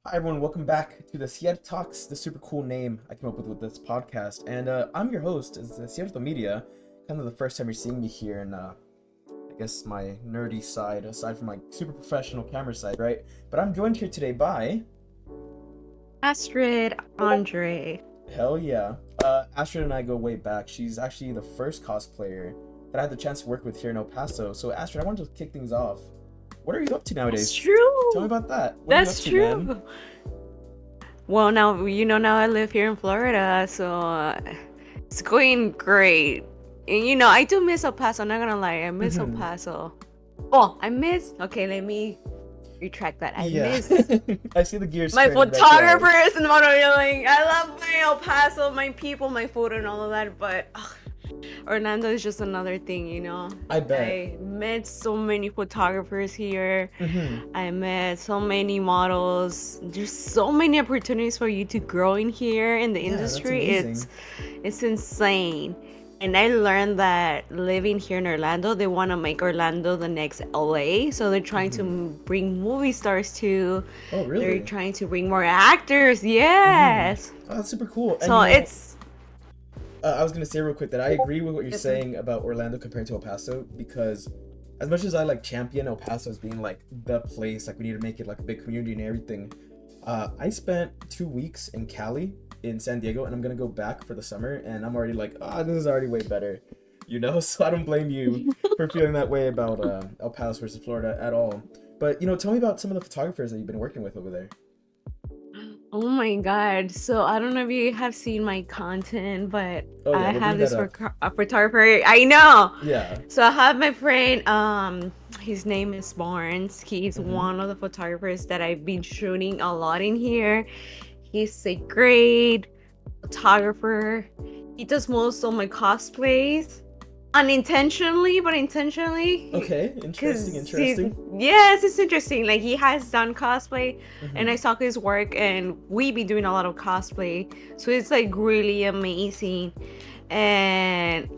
Hi everyone, welcome back to the Desiertalks, the super cool name I came up with this podcast. And I'm your host, it's Desierto Media. Kind of the first time you're seeing me here, and I guess my nerdy side, aside from my super professional camera side, right? But I'm joined here today by Astrid, Andre. hell yeah, Astrid and I go way back. She's actually the first cosplayer that I had the chance to work with here in El Paso. So Astrid, I wanted to kick things off. What are you up to That's nowadays? Tell me true. about that. What are you up That's to, man? true. Well, now I live here in Florida, so it's going great. And I do miss El Paso. I'm not gonna lie, I miss El Hmm. Paso. Oh, okay, let me retract that. I Yeah, miss I see the gears my turning. That's right. photographers and modeling. I love my El Paso, my people, my food, and all of that. But Orlando is just another thing. I bet. I met so many photographers here. Hmm. I met so many models. There's so many opportunities for you to grow in here in the Yeah, that's industry. amazing. It's insane. And I learned that living here in Orlando, they want to make Orlando the next LA. So they're trying to Hmm. bring movie stars too. Oh, They're really? trying to bring more actors. Hmm. Yes. Oh, that's super cool. And So it's I was gonna say real quick that I agree with what you're yes, sir. saying about Orlando compared to El Paso because as much as I like champion El Paso as being like the place, like we need to make it like a big community and everything. I spent 2 weeks in Cali, in San Diego, and I'm gonna go back for the summer, and I'm already like, this is already way better, So I don't blame you for feeling that way about El Paso versus Florida at all. But tell me about some of the photographers that you've been working with over there. Oh my God. So I don't know if you have seen my content, but Oh yeah, I we'll bring have that this up. photographer. I know. Yeah. So I have my friend, his name is Barnes. He's Mm-hmm. one of the photographers that I've been shooting a lot in here. He's a great photographer. He does most of my cosplays. Unintentionally, but intentionally. Okay, interesting, Because he's, interesting. yes, it's interesting. Like, he has done cosplay, and I Mm-hmm. saw his work, and we be doing a lot of cosplay. So it's like really amazing. And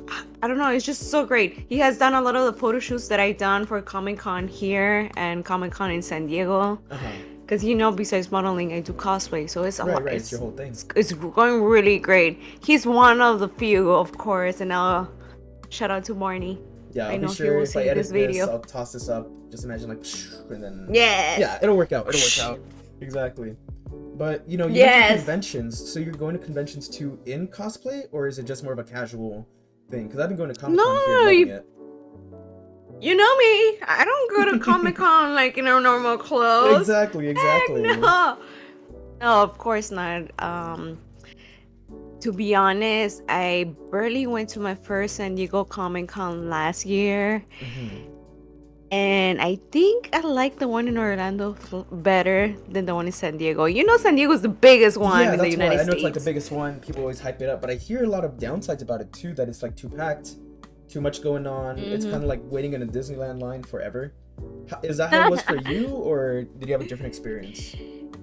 I don't know, it's just so great. He has done a lot of the photo shoots that I've done for Comic Con here and Comic Con in San Diego. Uh-huh. Because besides modeling, I do cosplay, so it's a Right, lot. right. It's your whole thing. It's going really great. He's one of the few, of course, and I'll shout out to Barney. Yeah, I I'll be know he sure will if I see this edit this, video. I'll toss this up. Just imagine like, and then Yes. yeah, it'll work out. It'll work out. Exactly. But you mentioned Yes. conventions. So you're going to conventions too in cosplay, or is it just more of a casual thing? Because I've been going to Comic Con here, No, loving it. you know me. I don't go to Comic Con like normal clothes. Exactly, Heck exactly. no. No, of course not. To be honest, I barely went to my first San Diego Comic Con last year. Hmm. And I think I like the one in Orlando better than the one in San Diego. San Diego's the biggest one Yeah, in the that's why United I know it's like the States. biggest one. People always hype it up, but I hear a lot of downsides about it too. That it's like too packed, too much going on. It's Mm-hmm. kind of like waiting in a Disneyland line forever. Is that how it was for you, or did you have a different experience?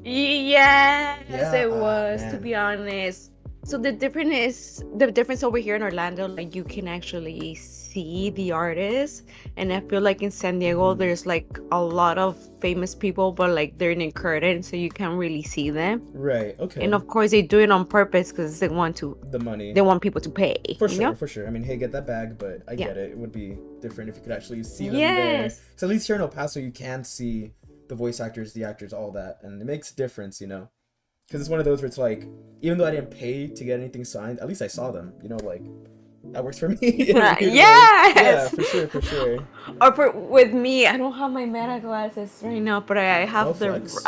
Yes, Yeah, it was, to man. be honest. So the difference over here in Orlando, like you can actually see the artists, and I feel like in San Diego Hmm. there's like a lot of famous people, but like they're in a curtain, so you can't really see them. Right. And Okay. of course they do it on purpose because The they money, want people to pay, for you know? sure, for sure. I mean, hey, get that bag, but I Yeah. get it. It would be different if you could actually see them there. Yes. So at least here in El Paso, you can see the voice actors, the actors, all that, and it makes a difference. Because it's one of those where it's like, even though I didn't pay to get anything signed, at least I saw them. Like that works for me in a weird way. Yeah, Yes. for sure, for sure. With me, I don't have my Meta glasses right now, but I Oh, have the flex.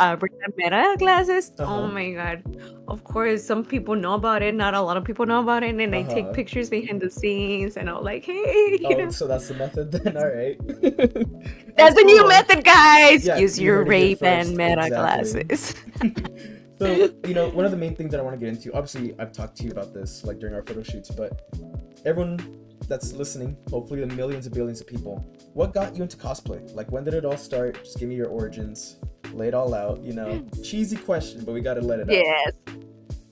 Meta glasses. Uh Oh huh. my God. Of course, some people know about it. Not a lot of people know about it. And Uh I take huh. pictures behind the scenes and I'm like, hey, Oh, so that's the method then. All right. That's that's the new cool. method, guys. Yeah, Use you your heard it here Ray-Ban first. Meta Exactly. glasses. So, one of the main things that I want to get into, obviously, I've talked to you about this like during our photo shoots, but everyone that's listening, hopefully the millions and billions of people, what got you into cosplay? Like, when did it all start? Just give me your origins, lay it all out. Cheesy question, but we gotta let it out. Yes.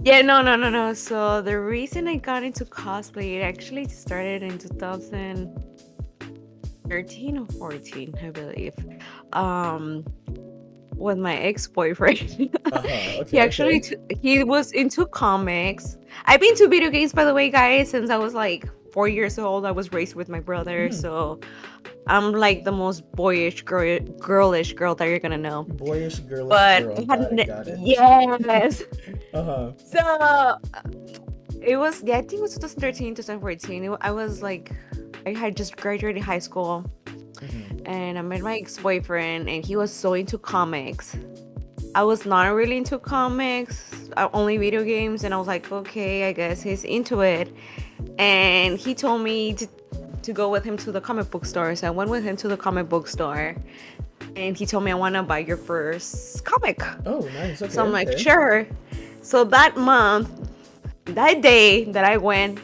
Yeah, no. So the reason I got into cosplay, it actually started in 2013 or 14, I believe. Um, with my ex-boyfriend. He Okay, actually okay. he was into comics. I've been to video games, by the way, guys, since I was like 4 years old. I was raised with my brother, Hmm. so I'm like the most boyish girlish girl that you're gonna know. Boyish, girlish But girl. I had Got it, got it. yes. Uh-huh. So it was, yeah, I think it was 2013, 2014. I was like, I had just graduated high school, Hmm. and I met my ex-boyfriend, and he was so into comics. I was not really into comics, only video games, and I was like, okay, I guess he's into it. And he told me to go with him to the comic book store. So I went with him to the comic book store, and he told me, I want to buy your first comic. Oh, nice. So Okay, I'm like, okay. sure. So that month, that day that I went,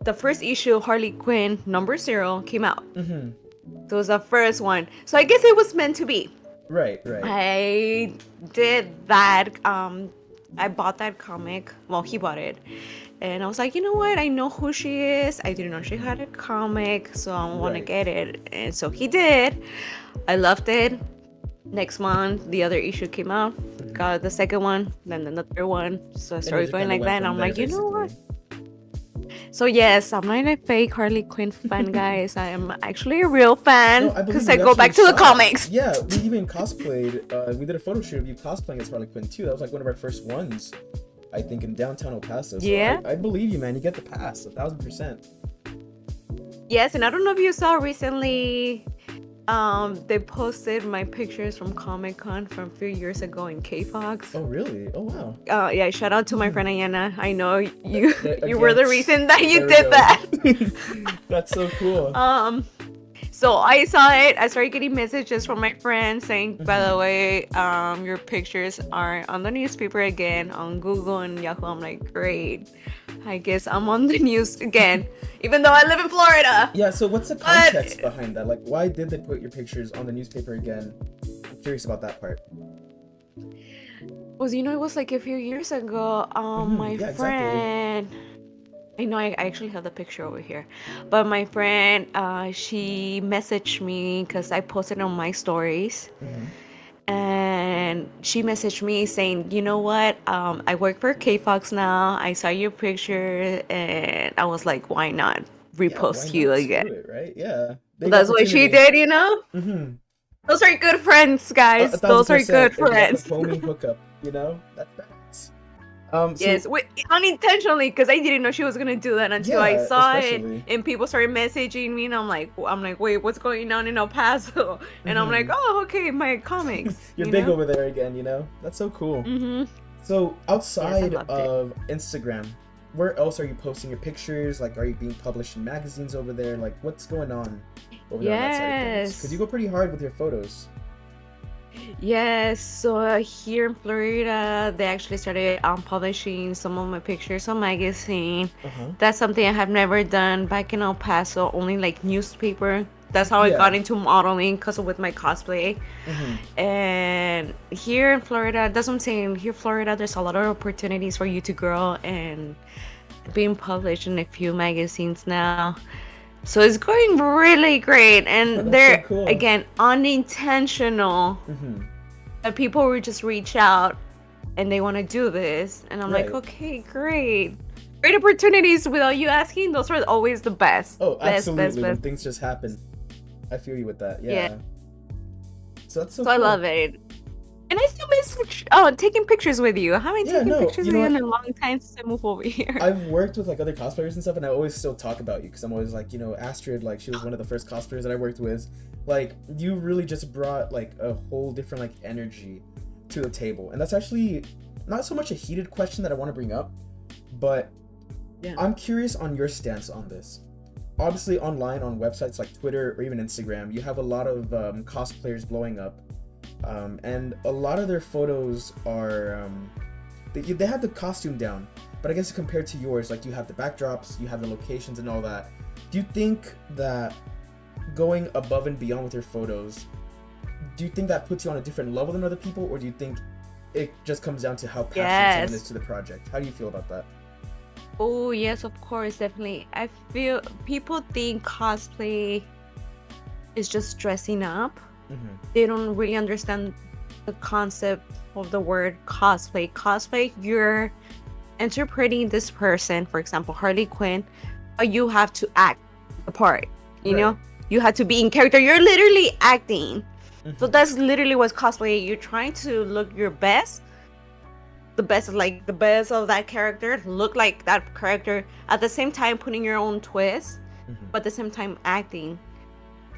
the first issue of Harley Quinn #0 came out. Mm-hmm. So it was the first one. So I guess it was meant to be. Right, right. I did that. I bought that comic. Well, he bought it. And I was like, you know what? I know who she is. I didn't know she had a comic, so I want to Right. get it. And so he did. I loved it. Next month, the other issue came out. Got the second one, then the third one. So I And it started just going kind of like went that. And from I'm there, like, you know what? basically. So yes, I'm not a fake Harley Quinn fan, guys. I am actually a real fan No, I believe because I you go actually back to the saw. comics. Yeah, we even cosplayed. We did a photo shoot of you cosplaying as Harley Quinn too. That was like one of our first ones, I think, in downtown El Paso. So Yeah. I believe you, man. You get the pass, 1,000%. Yes, and I don't know if you saw recently, they posted my pictures from Comic Con from a few years ago in K-Fox. Oh, really? Oh, wow. Yeah, shout out to my friend Ayana. I know you Again, you were the reason that you there we did go. that. That's so cool. So I saw it. I started getting messages from my friends saying, by the Mhm. way, your pictures are on the newspaper again, on Google and Yahoo. I'm like, great. I guess I'm on the news again, even though I live in Florida. Yeah, so what's the But context behind that? Like, why did they put your pictures on the newspaper again? I'm curious about that part. was, it was like a few years ago. My Yeah, exactly. friend, I know I actually have the picture over here, but my friend, she messaged me because I posted on my stories, Mhm. and she messaged me saying, you know what? I work for K-Fox now. I saw your picture, and I was like, why not Yeah, why repost you not? again? Screw it, right? Yeah. So Big that's what she opportunity. did. Mm-hmm. Those are good friends, A guys. thousand Those are good percent. They got the friends. homie hookup, That's badass. So Yes, unintentionally, because I didn't know she was gonna do that until I yeah, saw it, especially. and people started messaging me, and I'm like, wait, what's going on in El Paso? And I'm like, Mm-hmm. oh, okay, my comics, You're big over there again, That's so cool. Mm-hmm. So Yes, I outside loved it. of Instagram, where else are you posting your pictures? Like, are you being published in magazines over there? Like, what's going on over there on that side of things? Because you Yes. go pretty hard with your photos. Yes, so here in Florida, they actually started publishing some of my pictures on magazine. Uh-huh. That's something I have never done back in El Paso, only like newspaper. That's how I got Yeah. into modeling because with my cosplay. Mm-hmm. And here in Florida, that's what I'm saying. Here in Florida, there's a lot of opportunities for you to grow and being published in a few magazines now. So it's going really great. And That's so they're, cool. again, unintentional. Mm-hmm. That people will just reach out and they want to do this. And I'm like, Right. okay, great. Great opportunities without you asking. Those are always the best. Oh, Best, absolutely. When best. things just happen. I feel you with that. Yeah. Yeah. So that's so So I cool. love it. And I still miss taking pictures with you. I haven't Yeah, taken no, pictures you with know you what? in a long time since I moved over here. I've worked with like other cosplayers and stuff, and I always still talk about you because I'm always like, Astrid, like she was one of the first cosplayers that I worked with. Like you really just brought like a whole different like energy to the table, and that's actually not so much a heated question that I want to bring up, but Yeah. I'm curious on your stance on this. Obviously, online on websites like Twitter or even Instagram, you have a lot of cosplayers blowing up, and a lot of their photos are they have the costume down, but I guess compared to yours, like you have the backdrops, you have the locations and all that. Do you think that going above and beyond with your photos, do you think that puts you on a different level than other people, or do you think it just comes down to how passionate someone is Yes. to the project? How do you feel about that? Oh, yes, of course, definitely. I feel people think cosplay is just dressing up. Mm-hmm. They don't really understand the concept of the word cosplay. Cosplay, you're interpreting this person, for example, Harley Quinn, but you have to act the part, you Right. know? You have to be in character. You're literally acting. So Mhm. that's literally what's cosplay. You're trying to look your best, the best, like the best of that character, look like that character, at the same time putting your own twist, Mhm. but at the same time acting.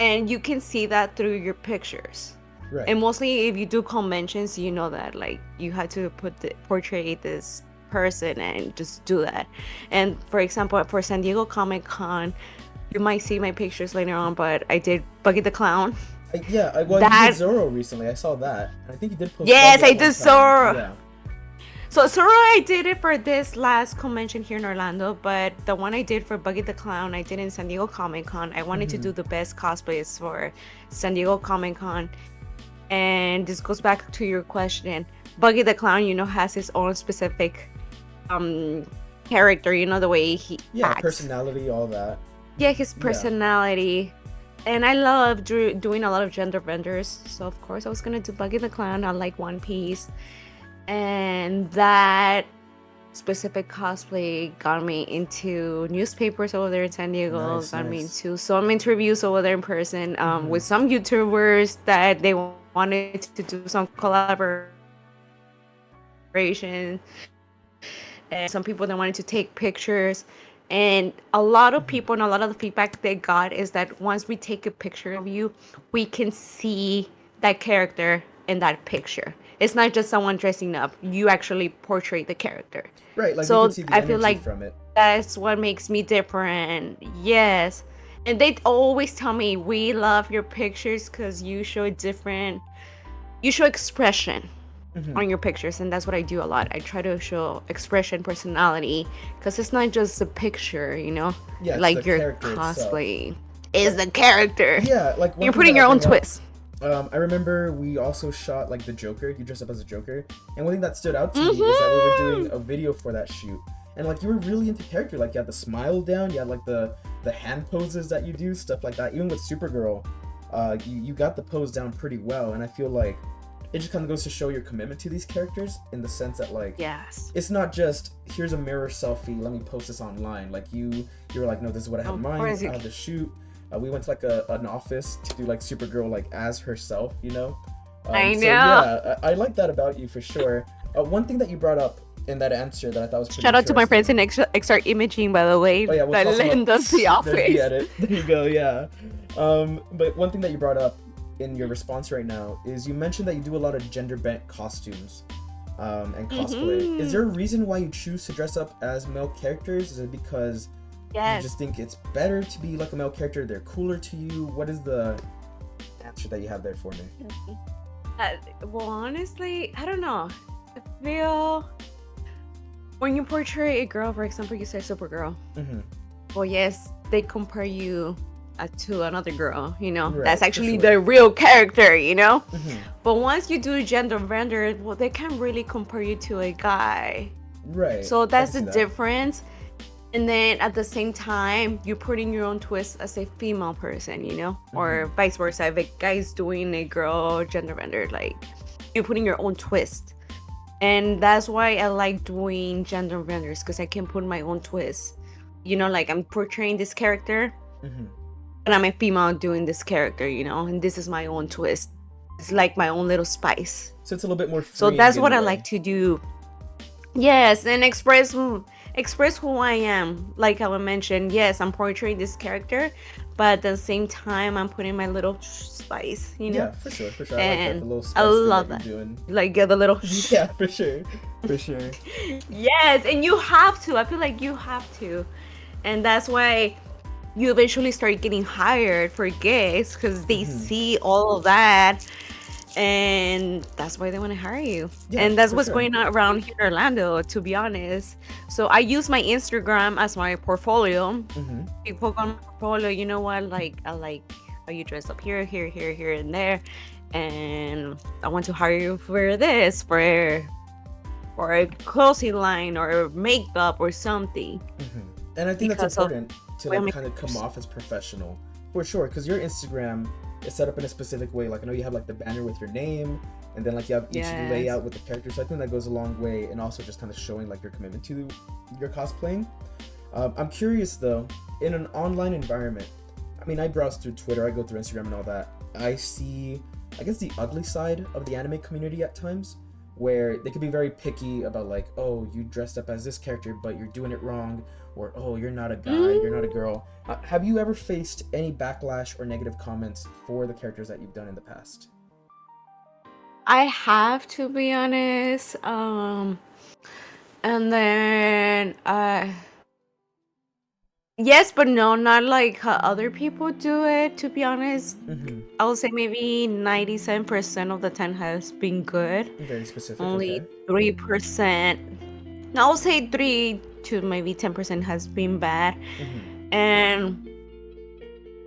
And you can see that through your pictures. Right. And mostly if you do conventions, you know that like you had to portray this person and just do that. And for example, for San Diego Comic Con, you might see my pictures later on, but I did Buggy the Clown. Well, you That, did Zorro recently. I saw that. I think you did post yes, Buggy I at one did time. so. Yeah. So Zorro, I did it for this last convention here in Orlando, but the one I did for Buggy the Clown, I did in San Diego Comic Con. I wanted to do the best cosplays for San Diego Comic Con. And this goes back to your question. Buggy the Clown, has his own specific character, the way he acts. Personality, all that. Yeah, his personality. And I love doing a lot of gender benders. So of course I was gonna do Buggy the Clown. I like One Piece. And that specific cosplay got me into newspapers over there in San Diego, got me into some interviews over there in person with some YouTubers that they wanted to do some collaboration, and some people that wanted to take pictures. And a lot of people, and a lot of the feedback they got is that once we take a picture of you, we can see that character in that picture. It's not just someone dressing up. You actually portray the character. Right, like so you can see the I feel energy like from it. that's what makes me different. Yes. And they always tell me, we love your pictures because you show expression on your pictures. And that's what I do a lot. I try to show expression, personality, because it's not just a picture, Yeah, like your cosplay is the character. Yeah, like you're putting your own twist. I remember we also shot like the Joker. You dressed up as a Joker, and one thing that stood out to me is that we were doing a video for that shoot, and like you were really into character. Like you had the smile down, you had like the hand poses that you do, stuff like that. Even with Supergirl, you got the pose down pretty well, and I feel like it just kind of goes to show your commitment to these characters in the sense that like it's not just here's a mirror selfie, let me post this online. Like you were like, no, this is what I have in mind. I had to shoot. We went to like an office to do like Supergirl like as herself, I know. So yeah, I like that about you for sure. One thing that you brought up in that answer that I thought was pretty shout out to my friends in XR Imaging, by the way. Oh, yeah, that lend us the office. There you go. Yeah. But one thing that you brought up in your response right now is you mentioned that you do a lot of gender bent costumes and cosplay. Is there a reason why you choose to dress up as male characters? Is it because you just think it's better to be like a male character, they're cooler to you? What is the answer that you have there for me? Well, honestly, I don't know. I feel when you portray a girl, for example, you say Supergirl. Well, yes, they compare you to another girl, Right, that's actually the real character, But once you do gender render, well, they can't really compare you to a guy. Right. So that's the difference. And then at the same time, you're putting your own twist as a female person, or vice versa. If a guy's doing a girl gender render, like you're putting your own twist. And that's why I like doing gender renders, because I can put my own twist. Like I'm portraying this character, and I'm a female doing this character, and this is my own twist. It's like my own little spice. So it's a little bit more free. So that's what I like to do. Yes, and express who I am. Like I mentioned, yes, I'm portraying this character, but at the same time, I'm putting my little spice, Yeah, for sure. And I like that, the little spice I love that that. you're doing. Like the little. Yeah, for sure. Yes, and you have to. I feel like you have to, and that's why you eventually start getting hired for gigs, because they see all of that. And that's why they want to hire you. And that's what's going on around here in Orlando, to be honest. So I use my Instagram as my portfolio. People go on my portfolio, you know what, I like how you dress up here, and there, and I want to hire you for this, for a clothing line or makeup or something. And I think that's important to like kind of come off as professional, for sure, because your Instagram is set up in a specific way. Like I know you have like the banner with your name, and then like you have each Yes. layout with the characters. So I think that goes a long way, and also just kind of showing like your commitment to your cosplaying. I'm curious though, in an online environment, I mean, I browse through Twitter, I go through Instagram and all that. I see, I guess, the ugly side of the anime community at times, where they can be very picky about like, oh, you dressed up as this character, but you're doing it wrong, or oh, you're not a guy, you're not a girl. Have you ever faced any backlash or negative comments for the characters that you've done in the past? I have to be honest. And then yes, but no, not like how other people do it, to be honest. Mm-hmm. I would say maybe 97% of the time has been good. Very specific. Only Okay. 3%. No, I would say 3 to maybe 10% has been bad. Mm-hmm. And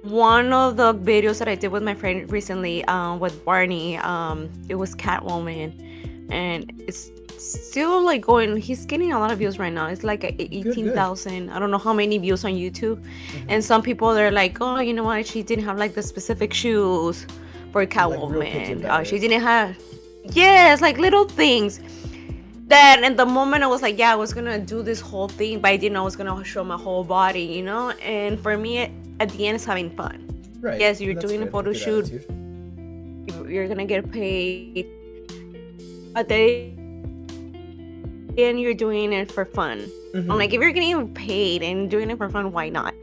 one of the videos that I did with my friend recently, with Barney, it was Catwoman, and it's still like going. He's getting a lot of views right now. It's like 18,000. I don't know how many views on YouTube. Mm-hmm. And some people are like, oh, you know what? She didn't have like the specific shoes for Like real picky Catwoman. about She it. didn't have. Yes, like little things. Then in the moment I was like, yeah, I was gonna do this whole thing, but I didn't know I was gonna show my whole body, you know? And for me, at the end, it's having fun. Right. Yes, you're That's doing a good. photo Good shoot. attitude. You're gonna get paid. But then you're doing it for fun. Mm-hmm. I'm like, if you're getting paid and doing it for fun, why not?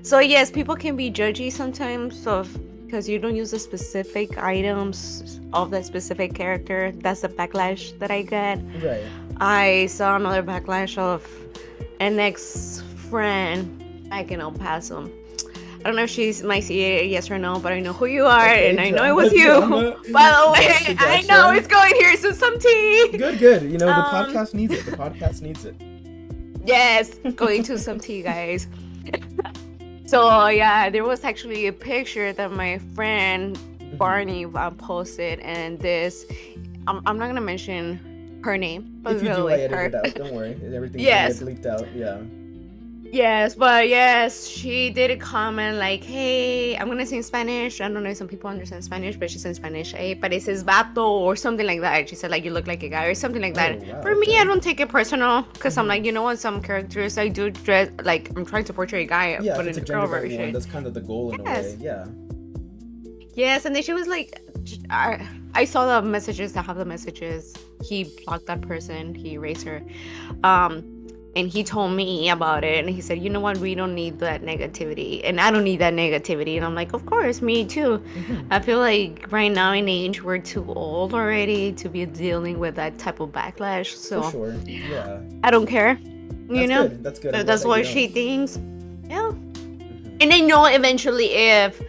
So yes, people can be judgy sometimes of because you don't use the specific items of that specific character. That's the backlash that I get. Right. I saw another backlash of an ex-friend back in El Paso. I don't know if she's might see it, yes or no, but I know who you are, Okay, and I know it was drama. you. By the way, Gotcha, I gotcha. know it's going here, so some tea. Good. You know, the Um, podcast needs it. The podcast needs it. Yes, going to some tea, guys. So yeah, there was actually a picture that my friend Barney posted, and this, I'm not gonna mention her name, but If you do, I like edit her. it out. Don't worry. Everything's Yes. gonna get bleeped out. Yeah. Yes, but yes, she did a comment like, hey, I'm gonna say in Spanish. I don't know if some people understand Spanish, but she said in Spanish, hey, pareces vato, or something like that. She said, like, you look like a guy, or something like that. Oh, wow, For me, okay. I don't take it personal, because I'm like, you know what, some characters I do dress, like, I'm trying to portray a guy, Yeah, but if it's in a a girl gender bent one, version. that's kind of the goal in a Yes. way. Yeah. Yes, and then she was like, I saw the messages that have the messages. He blocked that person, he erased her. And he told me about it, and he said, you know what, we don't need that negativity, and I don't need that negativity. And I'm like, of course, me too. Mm-hmm. I feel like right now in age, we're too old already to be dealing with that type of backlash. So For sure. Yeah. I don't care. You That's know, good. That's good. I'm glad that's that what you she don't. thinks. Yeah. Mhm. And I know eventually if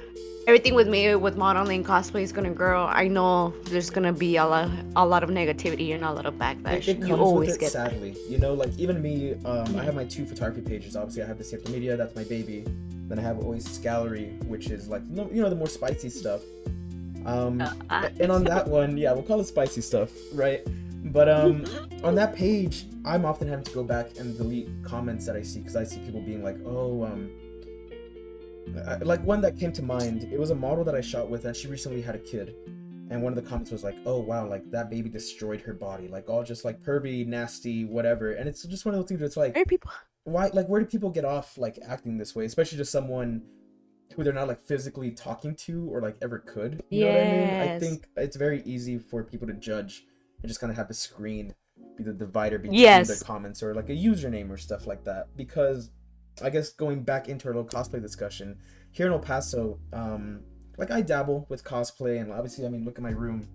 everything with me with modeling cosplay is gonna grow, I know there's gonna be a lot of negativity and a lot of backlash. It You comes always with it, get that. sadly. You know, like even me, I have my 2 photography pages. Obviously, I have Desierto Media, that's my baby. Then I have Oasis Gallery, which is like, you know, the more spicy stuff. And on that one, yeah, we'll call it spicy stuff, right? But on that page, I'm often having to go back and delete comments that I see because I see people being like, oh, like one that came to mind. It was a model that I shot with, and she recently had a kid. And one of the comments was like, oh wow, like that baby destroyed her body, like all just like pervy, nasty, whatever. And it's just one of those things that's like, Very people. why, like where do people get off like acting this way, especially to someone who they're not like physically talking to or like ever could, you know what I mean? I Yes. think it's very easy for people to judge and just kind of have the screen be the divider between Yes. their comments or like a username or stuff like that. Because I guess going back into our little cosplay discussion here in El Paso, like I dabble with cosplay, and obviously, I mean, look at my room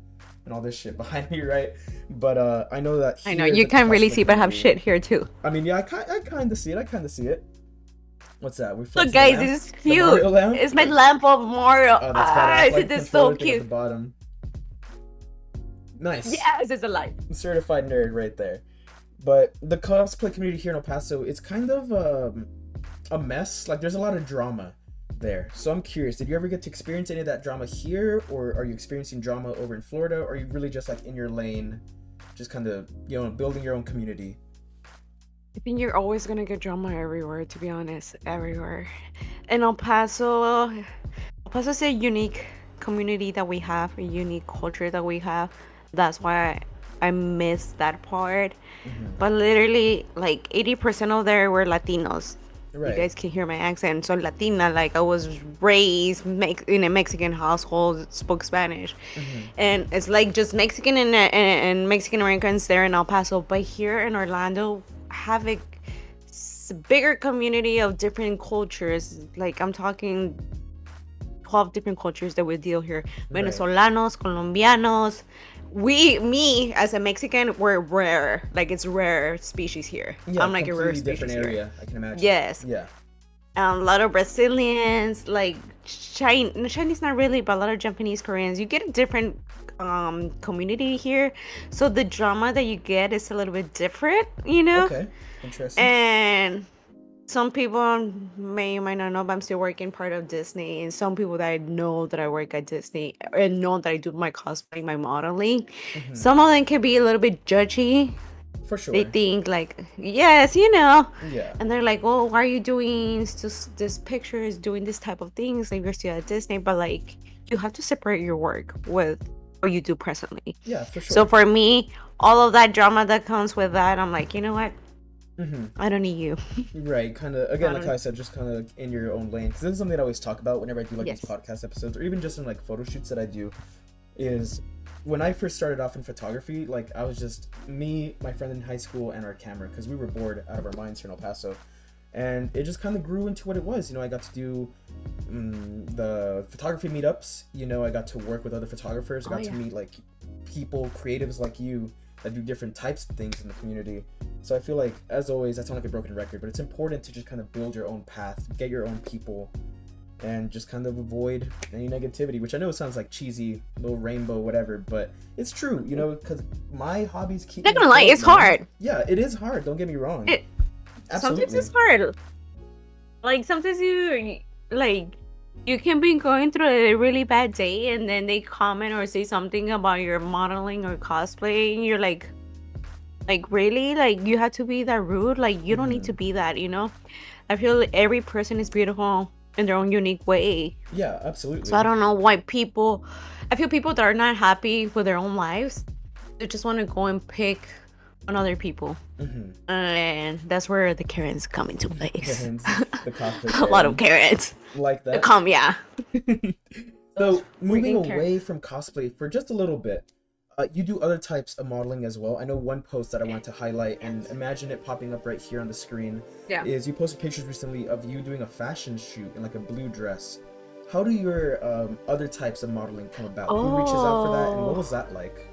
and all this shit behind me, right? But I know that I know here you the can't really cosplay see, but I have community- shit here too. I mean, yeah, I kind of see it. What's that? We're Look, flexing the guys, lamp? this is The cute. Mario lamp? It's my lamp of Mario. Oh, that's badass. Isn't this so controller thing at cute? the bottom. Nice. Yes, it's alive. Certified nerd right there. But the cosplay community here in El Paso, it's kind of a mess. Like, there's a lot of drama there. So I'm curious, did you ever get to experience any of that drama here, or are you experiencing drama over in Florida, or are you really just like in your lane, just kind of, you know, building your own community? I think you're always gonna get drama everywhere, to be honest, everywhere. And El Paso is a unique community that we have, a unique culture that we have. That's why I miss that part. But literally, like 80% of there were Latinos. You Right. guys can hear my accent. So Latina, like I was raised in a Mexican household, spoke Spanish, and it's like just Mexican and Mexican Americans there in El Paso. But here in Orlando, have a bigger community of different cultures. Like I'm talking 12 different cultures that we deal here. Right. Venezolanos, Colombianos. Me as a Mexican, we're rare. Like it's rare species here. Yeah, I'm like a rare completely species different here. area, I can imagine. Yes. Yeah. A lot of Brazilians, like Chinese not really, but a lot of Japanese, Koreans. You get a different community here, so the drama that you get is a little bit different, you know. Okay. Interesting. And some people might not know, but I'm still working part of Disney, and some people that I know that I work at Disney and know that I do my cosplay, my modeling. Some of them can be a little bit judgy. For sure. They think like, yes, you know. Yeah. And they're like, oh, why are you doing this pictures, doing this type of things? Like you're still at Disney, but like you have to separate your work with what you do presently. Yeah, for sure. So for me, all of that drama that comes with that, I'm like, you know what? I don't need you. Right, kind of, again, like I said, just kind of in your own lane. Because this is something I always talk about whenever I do like Yes. these podcast episodes, or even just in like photo shoots that I do, is when I first started off in photography, like I was just me, my friend in high school, and our camera, because we were bored out of our minds here in El Paso. And it just kind of grew into what it was. You know, I got to do the photography meetups. You know, I got to work with other photographers. I got to meet like people, creatives like you, that do different types of things in the community. So I feel like, as always, I sound like a broken record, but it's important to just kind of build your own path, get your own people, and just kind of avoid any negativity, which I know sounds like cheesy, little rainbow, whatever, but it's true, you know, because my hobbies keep Not me gonna lie, afloat, it's man. hard. Yeah, it is hard, don't get me wrong. Sometimes it's hard. Like sometimes you can be going through a really bad day, and then they comment or say something about your modeling or cosplay, and you're like really, like you have to be that rude? Like you don't need to be that, you know. I feel like every person is beautiful in their own unique way. Yeah, absolutely. So I don't know why I feel people that are not happy with their own lives, they just want to go and pick on other people. And that's where the Karens come into place. Karens, the cosplay A lot of Karens. Karens. Like that. Yeah. So moving freaking away from cosplay for just a little bit, you do other types of modeling as well. I know one post that I want to highlight, and imagine it popping up right here on the screen, is you posted pictures recently of you doing a fashion shoot in like a blue dress. How do your other types of modeling come about? Who reaches out for that, and what was that like?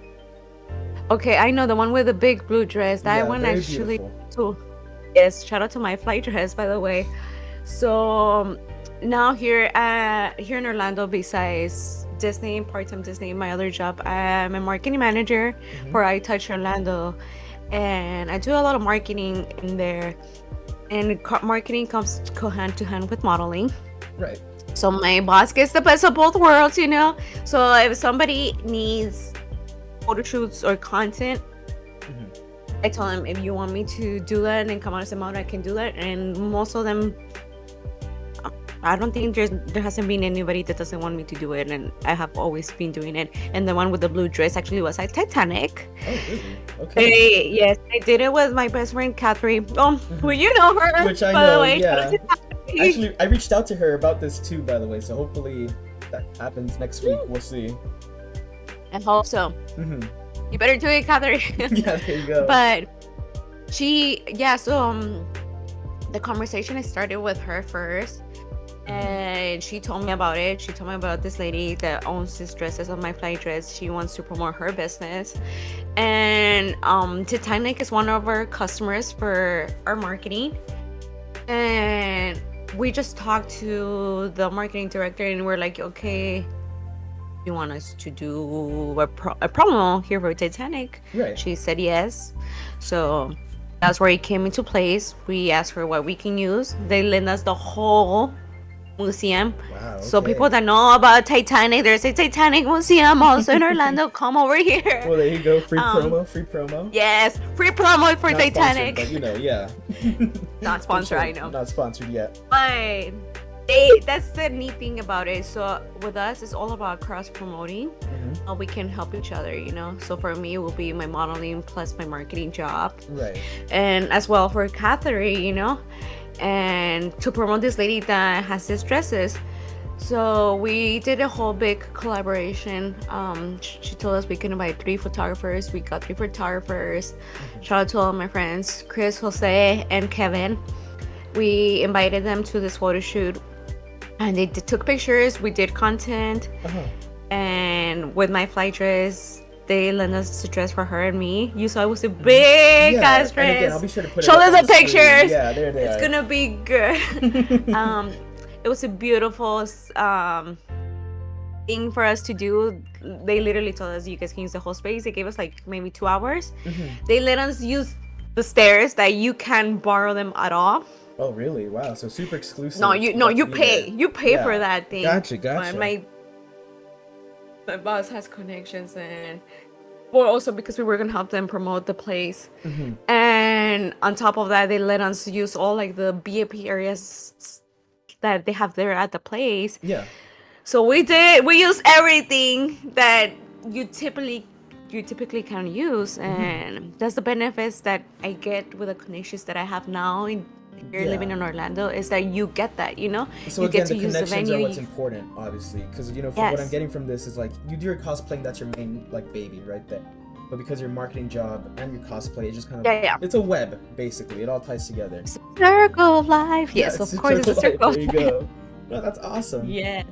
Okay, I know the one with the big blue dress. That Yeah, one very actually beautiful. yes, shout out to my flight dress, by the way. So now here in Orlando, besides Disney, part-time Disney, my other job, I'm a marketing manager for I Touch Orlando, and I do a lot of marketing in there, and marketing comes hand to hand with modeling. Right. So my boss gets the best of both worlds, you know. So if somebody needs photo shoots or content, I tell them, if you want me to do that and come out as a model, I can do that. And most of them, I don't think there hasn't been anybody that doesn't want me to do it, and I have always been doing it. And the one with the blue dress actually was at Titanic. Oh, really? Okay. Yes, I did it with my best friend Catherine. Well, you know her. Which I by the know, way. yeah. Actually, I reached out to her about this too, by the way. So hopefully that happens next week. We'll see. I hope so. You better do it, Catherine. Yeah, there you go. But so the conversation I started with her first, and she told me about it. She told me about this lady that owns this dresses on my flight dress. She wants to promote her business, and Titanic is one of our customers for our marketing, and we just talked to the marketing director, and we're like, okay, you want us to do a promo here for Titanic? Right. She said yes. So that's where it came into place. We asked her what we can use. They lend us the whole museum. Wow. Okay. So people that know about Titanic, there's a Titanic museum also in Orlando. Come over here. Well, there you go. Free promo. Yes, free promo for Not Titanic. Sponsored, but you know, yeah. Not sponsored, I know. Not sponsored yet. But that's the neat thing about it. So with us, it's all about cross promoting. How we can help each other, you know. So for me, it will be my modeling plus my marketing job, Right. and as well for Catherine, you know, and to promote this lady that has these dresses. So we did a whole big collaboration. She told us we can invite 3 photographers. We got 3 photographers. Shout out to all my friends, Chris, Jose, and Kevin. We invited them to this photo shoot, and they took pictures. We did content, and with my flight dress, they lent us a dress for her and me. You saw it was a big ass dress. And again, I'll be sure to put Show it up us on the pictures. Yeah, there they are. It's gonna be good. It was a beautiful thing for us to do. They literally told us you guys can use the whole space. They gave us like maybe 2 hours. They let us use the stairs that you can borrow them at all. Oh really? Wow. So super exclusive. You pay. You pay for that thing. Gotcha. But my boss has connections, and well, also because we were gonna help them promote the place. And on top of that, they let us use all like the VIP areas that they have there at the place. Yeah. So we used everything that you typically can use, and that's the benefits that I get with the connections that I have now in here living in Orlando, is that you get that, you know. So you again, get to the use the connections venue. are what's important, obviously, because you know, from what I'm getting from this is like you do your cosplaying, that's your main like baby right there. But because your marketing job and your cosplay, it just kind of it's a web basically. It all ties together. It's a circle of life. Yes, Yeah, of course, it's a circle of life. There you go. No, that's awesome. Yes.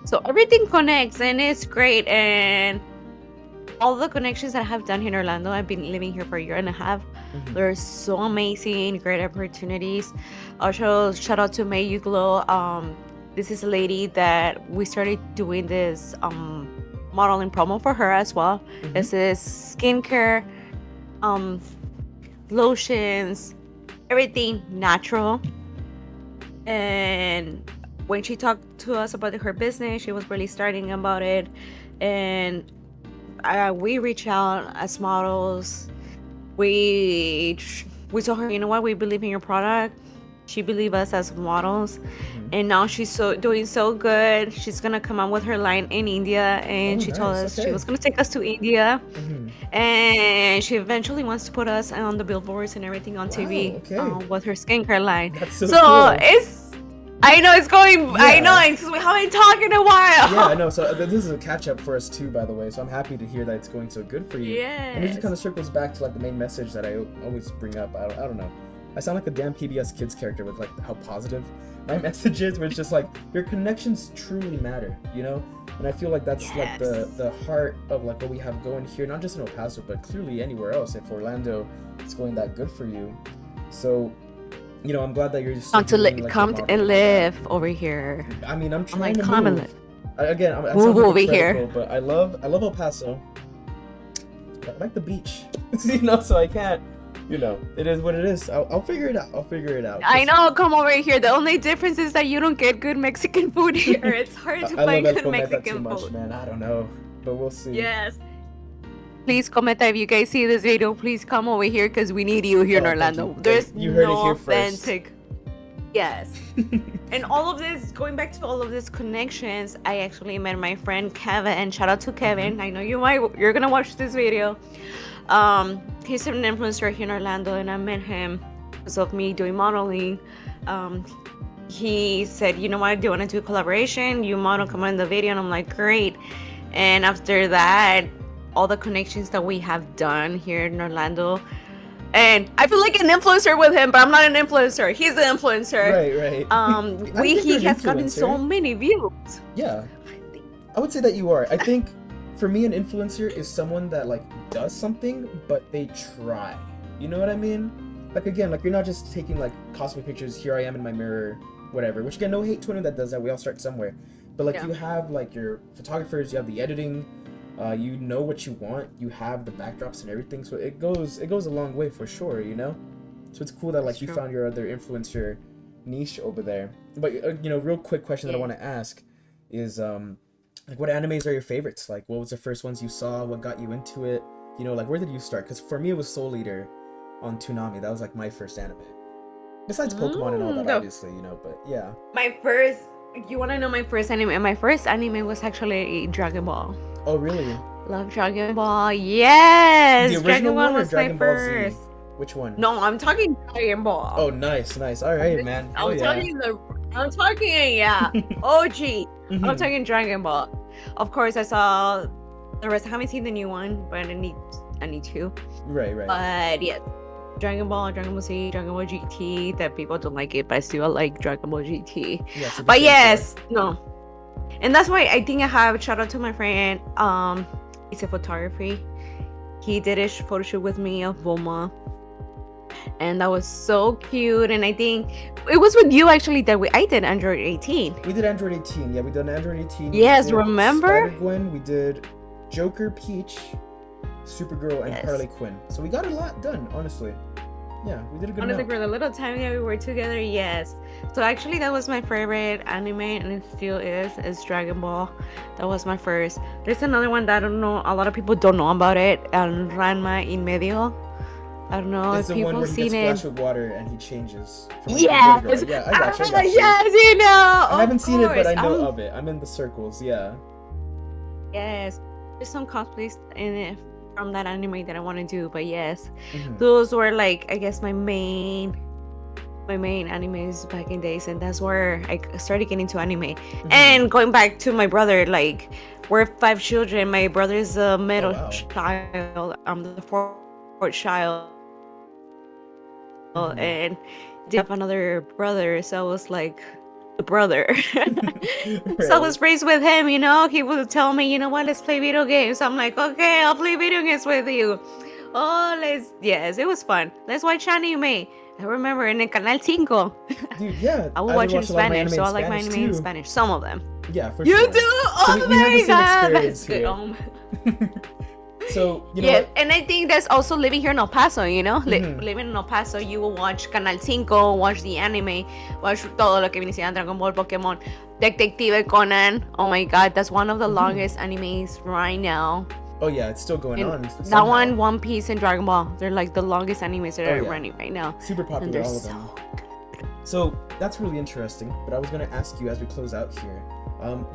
So everything connects, and it's great. And all the connections that I have done here in Orlando, I've been living here for a year and a half. They're so amazing, great opportunities. Also, shout out to May You Glow. This is a lady that we started doing this modeling promo for her as well. This is skincare, lotions, everything natural. And when she talked to us about her business, she was really starting about it, and we reach out as models. We told her, you know what, we believe in your product. She believed us as models, and now she's doing so good. She's gonna come out with her line in India, and she told us she was gonna take us to India, and she eventually wants to put us on the billboards and everything on TV with her skincare line. That's so cool. I know it's going. I know we haven't talked in a while. Yeah, I know. So this is a catch up for us too, by the way. So I'm happy to hear that it's going so good for you. Yes. And it just kind of circles back to like the main message that I always bring up. I don't know. I sound like a damn PBS Kids character with like how positive my message is, where it's just like your connections truly matter, you know. And I feel like that's like the heart of like what we have going here, not just in El Paso, but clearly anywhere else. If Orlando is going that good for you, so. You know, I'm glad that you're just come and live over here. I mean, I'm trying to come move. And live. Again, I move over here. But I love El Paso. I like the beach, you know. So I can't, you know, it is what it is. I'll figure it out. I know. Come over here. The only difference is that you don't get good Mexican food here. It's hard to find good Mexican food. Man, I don't know, but we'll see. Yes. Please comment if you guys see this video. Please come over here because we need you here in Orlando. There's no authentic. Yes. And all of this, going back to all of these connections, I actually met my friend Kevin. And shout out to Kevin. I know you're gonna watch this video. He's an influencer here in Orlando, and I met him because of me doing modeling. He said, you know what, do you want to do a collaboration? You model, come on in the video. And I'm like, great. And after that, all the connections that we have done here in Orlando, and I feel like an influencer with him, but I'm not an influencer. He's the influencer. Right. He has gotten so many views. Yeah, I would say that you are. I think for me, an influencer is someone that like does something, but they try. You know what I mean? Like again, like you're not just taking like cosplay pictures. Here I am in my mirror, whatever. Which again, no hate to anyone that does that. We all start somewhere. But like you have like your photographers, you have the editing. You know what you want. You have the backdrops and everything, so it goes a long way for sure, you know. So it's cool that like you found your other influencer niche over there. But you know, real quick question that I want to ask is like what animes are your favorites? Like what was the first ones you saw? What got you into it? You know, like where did you start? Because for me it was Soul Eater on Toonami. That was like my first anime. Besides Pokemon and all that, No. obviously, you know. But yeah. My first. You want to know my first anime? My first anime was actually Dragon Ball. Oh really? Love Dragon Ball. Yes, The original Dragon Ball one or was my Dragon Ball Z? first. Which one? No, I'm talking Dragon Ball. Oh, nice. All right, man. Oh I'm yeah. talking, yeah, OG. I'm Mhm. talking Dragon Ball. Of course, I saw the rest. I haven't seen the new one, but I need to. Right. But yeah, Dragon Ball, Dragon Ball Z, Dragon Ball GT. That people don't like it, but I still like Dragon Ball GT. Yeah. Super But Saiyan yes, no, and that's why I think I have shout out to my friend. It's a photography. He did a photo shoot with me of Bulma. And that was so cute. And I think it was with you actually that I did Android 18. We did Android 18. Yeah, we did Android 18. Yes, we did remember? Spider-Gwen. We did Joker, Peach, Supergirl, and Yes. Harley Quinn. So we got a lot done, honestly. Yeah, we did a good Honestly, amount. for the little time that we were together, yes. So actually, that was my favorite anime, and it still is Dragon Ball. That was my first. There's another one that I don't know. A lot of people don't know about it. Ranma in Medio. I don't know It's if the one people where he seen gets it. splashed with water and he changes. From like, Yes. a good girl. Yeah, I got you. Yes, you know. I haven't seen it, but I know I'm of it. I'm in the circles. Yeah. Yes, there's some cosplays in it from that anime that I want to do, but yes, Mhm. those were like I guess my main animes back in days, and that's where I started getting into anime. Mhm. And going back to my brother, like we're 5 children. My brother's the middle wow. child. I'm the fourth child, Mhm. and did have another brother, so I was like the brother. So I was raised with him, you know. He would tell me, you know what, let's play video games. I'm like, okay, I'll play video games with you. Yes, it was fun. Let's watch anime. I remember in the Canal 5. Dude, yeah. I would would watch in watch a lot of my Spanish, anime so in I like my Spanish, anime in too. Spanish. Some of them. Yeah, for You sure. do? So Oh we have the my same god, experience that's good. here. So, you know Yeah, what? and I think that's also living here in El Paso, you know? Mhm. Living in El Paso, you will watch Canal 5, watch the anime, watch todo lo que viene siendo Dragon Ball, Pokemon, Detective Conan. Oh my god, that's one of the Mhm. longest animes right now. Oh yeah, it's still going And on. that somehow. one, One Piece, and Dragon Ball, they're like the longest animes that Oh, are yeah. running right now. Super And popular, they're all of so them. good. So that's really interesting. But I was gonna ask you as we close out here,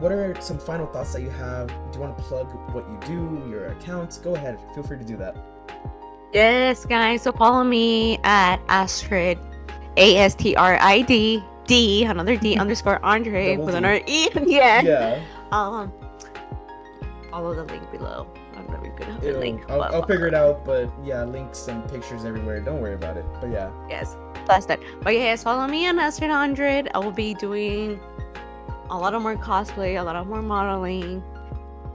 what are some final thoughts that you have? Do you want to plug what you do, your accounts? Go ahead. Feel free to do that. Yes, guys, so follow me at Astrid, ASTRID, D, another D underscore Andre Double with D. another E. Yeah. Yeah. Follow the link below. I'm never gonna have the It'll- link. I'll figure it out, but yeah, links and pictures everywhere. Don't worry about it. But yeah. Yes, that's that. But yes, follow me on Astrid 100. I will be doing a lot of more cosplay, a lot of more modeling.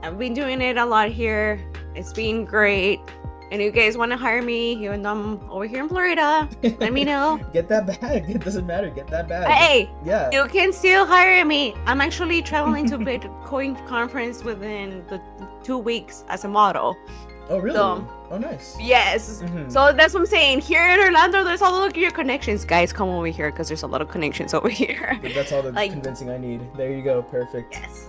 I've been doing it a lot here. It's been great. And if you guys want to hire me, even though I'm over here in Florida, let me know. Get that bag. It doesn't matter. Get that bag. Hey, Yeah. you can still hire me. I'm actually traveling to Bitcoin conference within the 2 weeks as a model. Oh really? So- Oh nice. Yes. Mhm. So that's what I'm saying. Here in Orlando, there's a lot of your connections. Guys, come over here because there's a lot of connections over here. But that's all the Like- convincing I need. There you go. Perfect. Yes.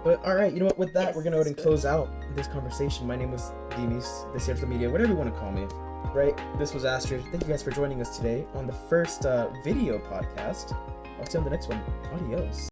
But all right, you know what? With that, Yes, we're gonna go ahead and that's good. close out this conversation. My name was Demis, Desierto Media, whatever you want to call me. Right? This was Astrid. Thank you guys for joining us today on the first video podcast. I'll see you on the next one. Adios.